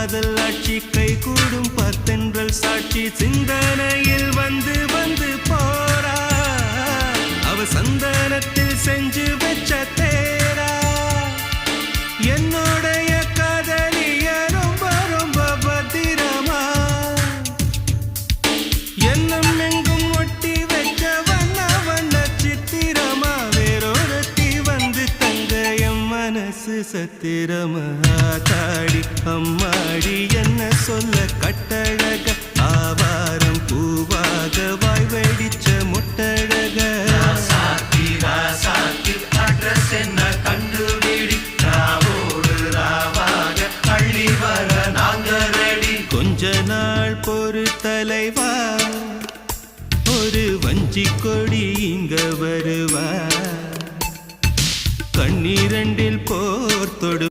காதல் ஆட்சி கை கூடும் பத்தென்றல் சாட்சி சிந்தனையில் வந்து வந்து போறா அவ சந்தனத்தில் செஞ்சு வச்ச தேரா என்னோடைய காதலிய ரொம்ப ரொம்ப பத்திரமா என்னும் எங்கும் ஒட்டி வச்ச வண்ண வண்ண சித்திரமா வேறொருத்தி வந்து தங்க என் மனசு சத்திரமா தாடி அம்மாடி என்ன சொல்ல கட்டழக ஆவாரம் பூவாக வாய் வெடிச்ச முட்டழக அட்ரஸ் என்ன கண்டுபிடி ராவோடு ராவாக அள்ளி வர நாங்க ரெடி கொஞ்ச நாள் பொறு தலைவா ஒரு வஞ்சி கொடி இங்க வருவா கண்ணீரண்டில் போர் தொடு